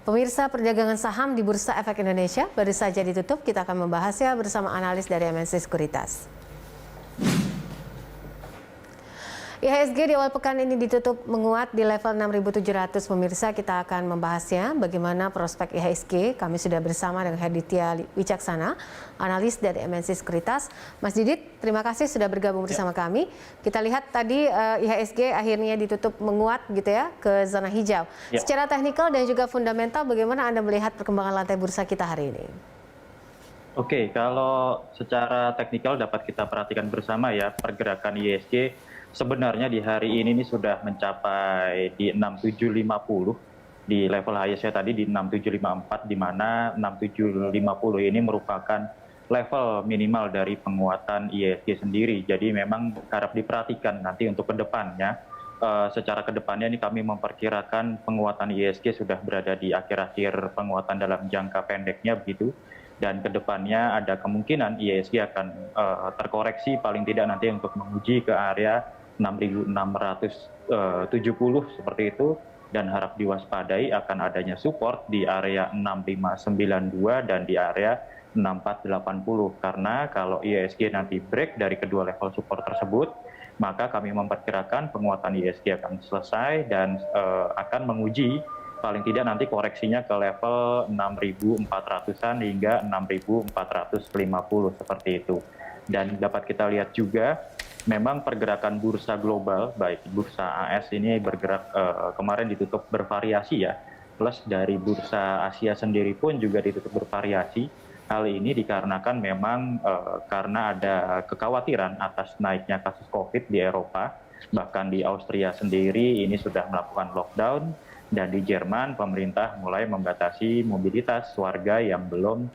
pemirsa, perdagangan saham di Bursa Efek Indonesia baru saja ditutup. Kita akan membahasnya bersama analis dari MNC Sekuritas. IHSG di awal pekan ini ditutup menguat di level 6.700. Pemirsa, kita akan membahasnya bagaimana prospek IHSG. Kami sudah bersama dengan Haditya Wicaksana, analis dari MNC Sekuritas. Mas Didit, terima kasih sudah bergabung bersama kami. Kita lihat tadi IHSG akhirnya ditutup menguat gitu ya ke zona hijau. Secara teknikal dan juga fundamental, bagaimana Anda melihat perkembangan lantai bursa kita hari ini? Oke, kalau secara teknikal dapat kita perhatikan bersama ya, pergerakan IHSG sebenarnya di hari ini sudah mencapai di 6750 di level highest-nya tadi di 6754, di mana 6750 ini merupakan level minimal dari penguatan IHSG sendiri. Jadi memang harap diperhatikan nanti untuk kedepannya. Secara kedepannya ini kami memperkirakan penguatan IHSG sudah berada di akhir-akhir penguatan dalam jangka pendeknya begitu. Dan kedepannya ada kemungkinan IHSG akan terkoreksi paling tidak nanti untuk menguji ke area 6.670 seperti itu, dan harap diwaspadai akan adanya support di area 6592 dan di area 6480, karena kalau IHSG nanti break dari kedua level support tersebut, maka kami memperkirakan penguatan IHSG akan selesai dan akan menguji paling tidak nanti koreksinya ke level 6.400-an hingga 6.450 seperti itu. Dan dapat kita lihat juga memang pergerakan bursa global, baik bursa AS ini bergerak kemarin ditutup bervariasi ya, plus dari bursa Asia sendiri pun juga ditutup bervariasi. Hal ini dikarenakan memang karena ada kekhawatiran atas naiknya kasus COVID di Eropa, bahkan di Austria sendiri ini sudah melakukan lockdown, dan di Jerman pemerintah mulai membatasi mobilitas warga yang belum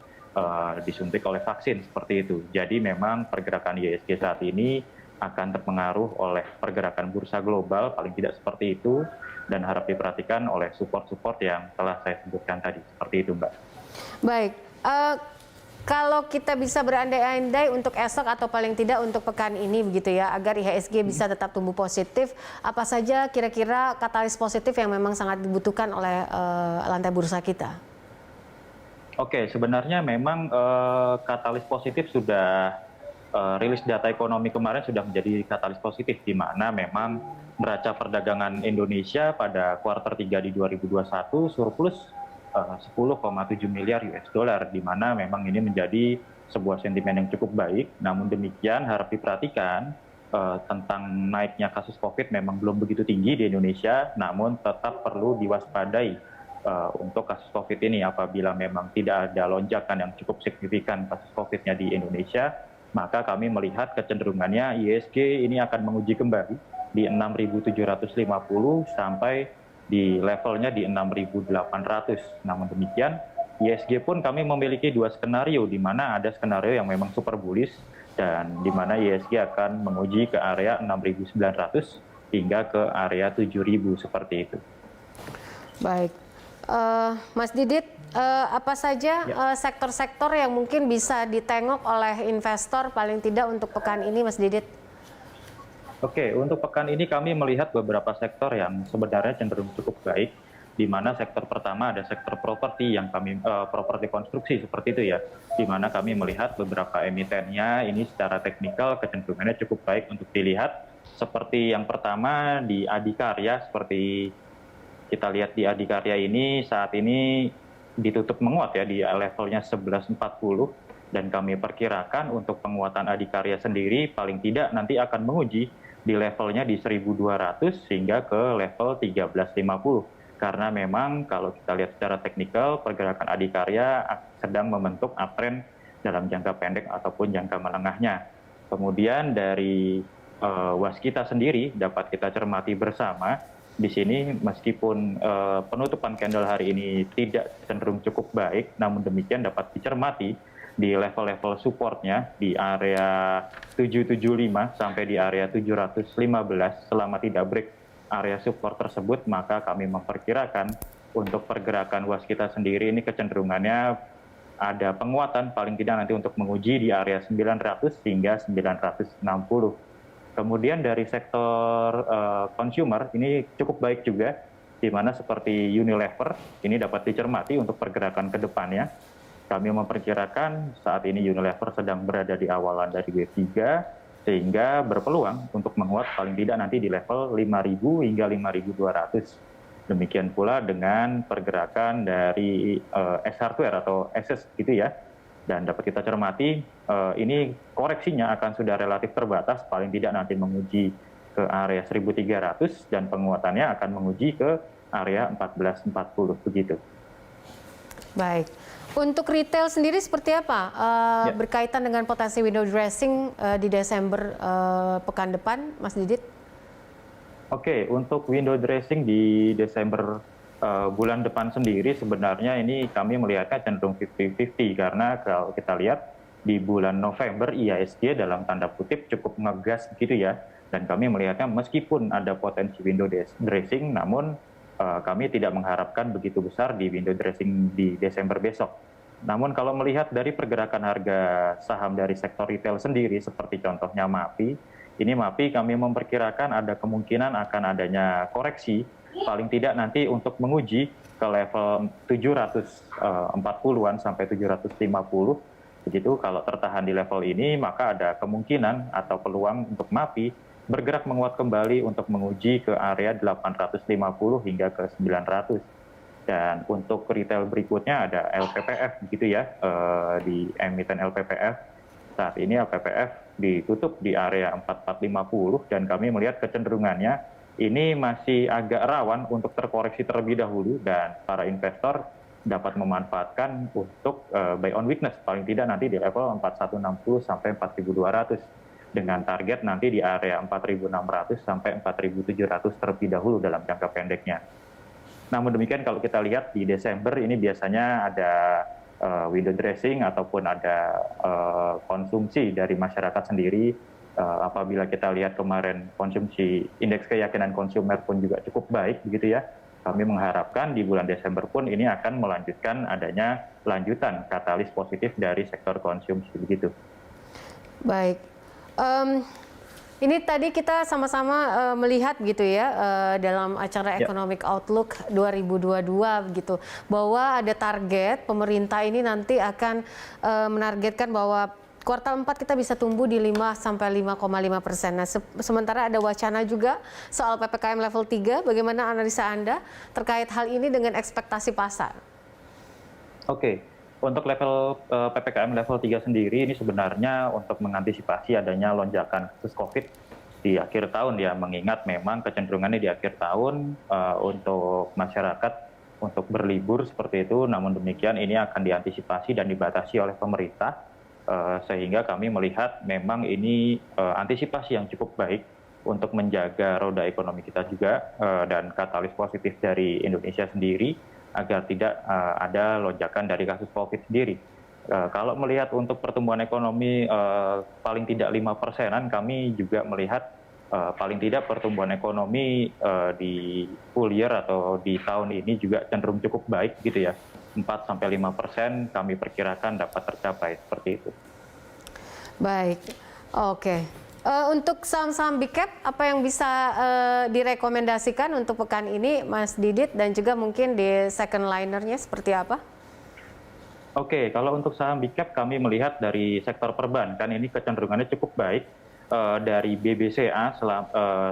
disuntik oleh vaksin seperti itu. Jadi memang pergerakan IHSG saat ini akan terpengaruh oleh pergerakan bursa global, paling tidak seperti itu, dan harap diperhatikan oleh support-support yang telah saya sebutkan tadi, seperti itu Mbak. Baik, kalau kita bisa berandai-andai untuk esok atau paling tidak untuk pekan ini begitu ya, agar IHSG bisa tetap tumbuh positif, apa saja kira-kira katalis positif yang memang sangat dibutuhkan oleh lantai bursa kita? Oke, sebenarnya memang katalis positif sudah rilis data ekonomi kemarin sudah menjadi katalis positif, di mana memang neraca perdagangan Indonesia pada kuartal 3 di 2021 surplus 10,7 miliar US dollar, di mana memang ini menjadi sebuah sentimen yang cukup baik. Namun demikian harap diperhatikan tentang naiknya kasus COVID memang belum begitu tinggi di Indonesia, namun tetap perlu diwaspadai untuk kasus COVID ini. Apabila memang tidak ada lonjakan yang cukup signifikan kasus COVID-nya di Indonesia, maka kami melihat kecenderungannya IHSG ini akan menguji kembali di 6.750 sampai di levelnya di 6.800. Namun demikian, IHSG pun kami memiliki dua skenario, di mana ada skenario yang memang super bullish dan di mana IHSG akan menguji ke area 6.900 hingga ke area 7.000 seperti itu. Baik, Mas Didit, apa saja sektor-sektor yang mungkin bisa ditengok oleh investor paling tidak untuk pekan ini, Mas Didit? Oke, untuk pekan ini kami melihat beberapa sektor yang sebenarnya cenderung cukup baik, di mana sektor pertama ada sektor properti yang kami properti konstruksi seperti itu ya, di mana kami melihat beberapa emitennya ini secara teknikal kecenderungannya cukup baik untuk dilihat. Seperti yang pertama di Adikarya, seperti kita lihat di Adikarya ini saat ini ditutup menguat ya di levelnya 1140, dan kami perkirakan untuk penguatan Adikarya sendiri paling tidak nanti akan menguji di levelnya di 1.200 hingga ke level 1350. Karena memang kalau kita lihat secara teknikal, pergerakan Adikarya sedang membentuk uptrend dalam jangka pendek ataupun jangka menengahnya. Kemudian dari waskita sendiri dapat kita cermati bersama, di sini meskipun penutupan candle hari ini tidak cenderung cukup baik, namun demikian dapat dicermati di level-level supportnya di area 775 sampai di area 715. Selama tidak break area support tersebut, maka kami memperkirakan untuk pergerakan waskita sendiri ini kecenderungannya ada penguatan paling tidak nanti untuk menguji di area 900 hingga 960. Kemudian dari sektor consumer ini cukup baik juga, di mana seperti Unilever ini dapat dicermati untuk pergerakan ke depannya. Kami memperkirakan saat ini Unilever sedang berada di awalan dari wave 3, sehingga berpeluang untuk menguat paling tidak nanti di level 5.000 hingga 5.200. Demikian pula dengan pergerakan dari S hardware atau SS gitu ya. Dan dapat kita cermati, ini koreksinya akan sudah relatif terbatas, paling tidak nanti menguji ke area 1.300 dan penguatannya akan menguji ke area 1440 begitu. Baik. Untuk retail sendiri seperti apa? Berkaitan dengan potensi window dressing di Desember pekan depan, Mas Didit? Oke, untuk window dressing di Desember bulan depan sendiri sebenarnya ini kami melihatnya cenderung 50-50 karena kalau kita lihat di bulan November IHSG dalam tanda kutip cukup ngegas gitu ya, dan kami melihatnya meskipun ada potensi window dressing, namun kami tidak mengharapkan begitu besar di window dressing di Desember besok. Namun kalau melihat dari pergerakan harga saham dari sektor retail sendiri, seperti contohnya MAPI, ini MAPI kami memperkirakan ada kemungkinan akan adanya koreksi, paling tidak nanti untuk menguji ke level 740-an sampai 750. Begitu, kalau tertahan di level ini, maka ada kemungkinan atau peluang untuk MAPI bergerak menguat kembali untuk menguji ke area 850 hingga ke 900. Dan untuk retail berikutnya ada LPPF gitu ya, di emiten LPPF. Saat ini LPPF ditutup di area 4450 dan kami melihat kecenderungannya ini masih agak rawan untuk terkoreksi terlebih dahulu dan para investor dapat memanfaatkan untuk buy on weakness paling tidak nanti di level 4160 sampai 4200 dengan target nanti di area 4600 sampai 4700 terlebih dahulu dalam jangka pendeknya. Namun demikian kalau kita lihat di Desember ini biasanya ada window dressing ataupun ada konsumsi dari masyarakat sendiri. Apabila kita lihat kemarin konsumsi indeks keyakinan konsumer pun juga cukup baik begitu ya. Kami mengharapkan di bulan Desember pun ini akan melanjutkan adanya lanjutan katalis positif dari sektor konsumsi begitu. Baik. Ini tadi kita sama-sama melihat gitu ya dalam acara Economic Outlook 2022 gitu bahwa ada target pemerintah ini nanti akan menargetkan bahwa kuartal 4 kita bisa tumbuh di 5 sampai 5,5%. Nah, sementara ada wacana juga soal PPKM level 3. Bagaimana analisa Anda terkait hal ini dengan ekspektasi pasar? Oke. Untuk level PPKM level 3 sendiri ini sebenarnya untuk mengantisipasi adanya lonjakan kasus COVID di akhir tahun ya, mengingat memang kecenderungannya di akhir tahun untuk masyarakat untuk berlibur seperti itu, namun demikian ini akan diantisipasi dan dibatasi oleh pemerintah sehingga kami melihat memang ini antisipasi yang cukup baik untuk menjaga roda ekonomi kita juga dan katalis positif dari Indonesia sendiri agar tidak ada lonjakan dari kasus COVID sendiri. Kalau melihat untuk pertumbuhan ekonomi paling tidak 5%-an, kami juga melihat paling tidak pertumbuhan ekonomi di full year atau di tahun ini juga cenderung cukup baik gitu ya. 4-5% kami perkirakan dapat tercapai seperti itu. Baik, oke. Untuk saham-saham big cap, apa yang bisa direkomendasikan untuk pekan ini, Mas Didit, dan juga mungkin di second linernya seperti apa? Oke, kalau untuk saham big cap kami melihat dari sektor perbankan ini kecenderungannya cukup baik. Dari BBCA,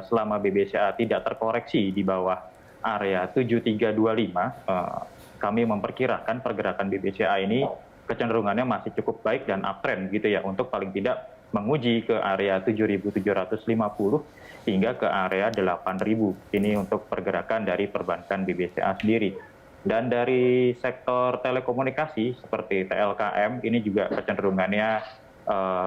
selama BBCA tidak terkoreksi di bawah area 7325, kami memperkirakan pergerakan BBCA ini kecenderungannya masih cukup baik dan uptrend gitu ya, untuk paling tidak menguji ke area 7.750 hingga ke area 8.000. Ini untuk pergerakan dari perbankan BBCA sendiri. Dan dari sektor telekomunikasi seperti TLKM ini juga kecenderungannya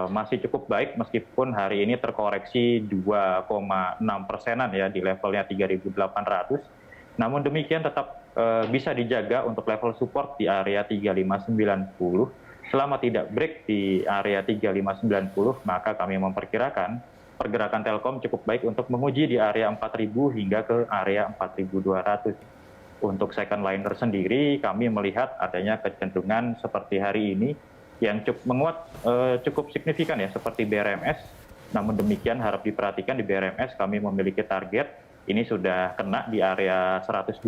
masih cukup baik meskipun hari ini terkoreksi 2,6%-an ya di levelnya 3.800. Namun demikian tetap bisa dijaga untuk level support di area 3590. Selama tidak break di area 3590, maka kami memperkirakan pergerakan Telkom cukup baik untuk menguji di area 4.000 hingga ke area 4.200. Untuk second liner sendiri, kami melihat adanya kecenderungan seperti hari ini yang cukup menguat cukup signifikan ya, seperti BRMS. Namun demikian harap diperhatikan di BRMS kami memiliki target ini sudah kena di area 125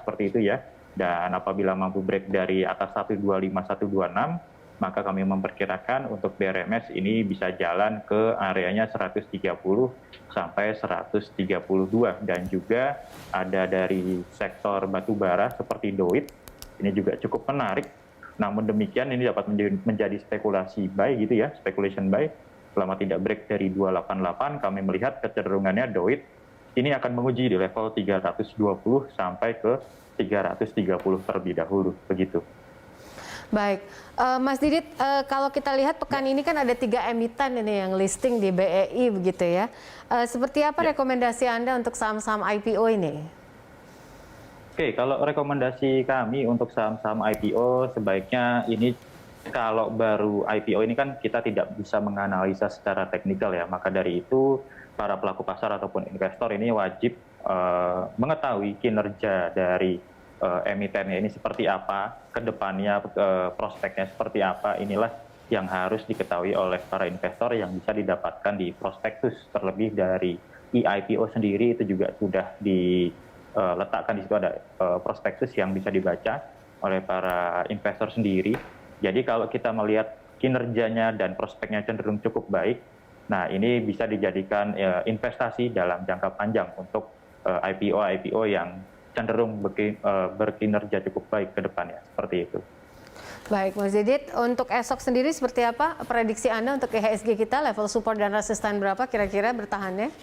seperti itu ya. Dan apabila mampu break dari atas 125, 126, maka kami memperkirakan untuk BRMS ini bisa jalan ke areanya 130 sampai 132. Dan juga ada dari sektor batubara seperti DOIT, ini juga cukup menarik. Namun demikian ini dapat menjadi spekulasi buy gitu ya, speculation buy. Selama tidak break dari 288, kami melihat kecenderungannya DOIT ini akan menguji di level 320 sampai ke 330 terlebih dahulu, begitu. Baik, Mas Didit, kalau kita lihat pekan ini kan ada 3 emiten ini yang listing di BEI begitu ya. Seperti apa rekomendasi Anda untuk saham-saham IPO ini? Oke, kalau rekomendasi kami untuk saham-saham IPO sebaiknya ini kalau baru IPO ini kan kita tidak bisa menganalisa secara teknikal ya. Maka dari itu para pelaku pasar ataupun investor ini wajib mengetahui kinerja dari emitennya ini seperti apa, ke depannya prospeknya seperti apa. Inilah yang harus diketahui oleh para investor yang bisa didapatkan di prospektus. Terlebih dari IPO sendiri itu juga sudah diletakkan di situ, ada prospektus yang bisa dibaca oleh para investor sendiri. Jadi kalau kita melihat kinerjanya dan prospeknya cenderung cukup baik, nah ini bisa dijadikan investasi dalam jangka panjang untuk IPO yang cenderung berkinerja cukup baik ke depannya, seperti itu. Baik, Mas Didit, untuk esok sendiri seperti apa prediksi Anda untuk IHSG kita, level support dan resisten berapa kira-kira bertahannya?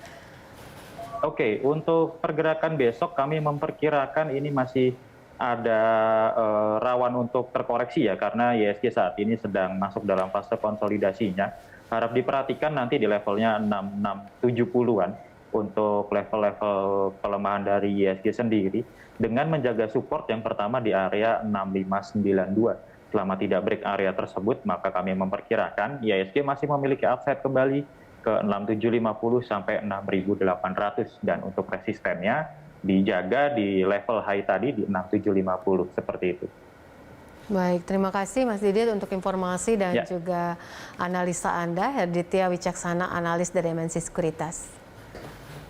Oke, untuk pergerakan besok kami memperkirakan ini masih ada rawan untuk terkoreksi ya, karena IHSG saat ini sedang masuk dalam fase konsolidasinya. Harap diperhatikan nanti di levelnya 6670-an untuk level-level pelemahan dari IHSG sendiri, dengan menjaga support yang pertama di area 6592. Selama tidak break area tersebut, maka kami memperkirakan IHSG masih memiliki upside kembali ke 6750 sampai 6800, dan untuk resistennya dijaga di level high tadi di 6750, seperti itu. Baik, terima kasih Mas Didit untuk informasi dan juga analisa Anda. Herditya Wicaksana, analis dari MNC Sekuritas.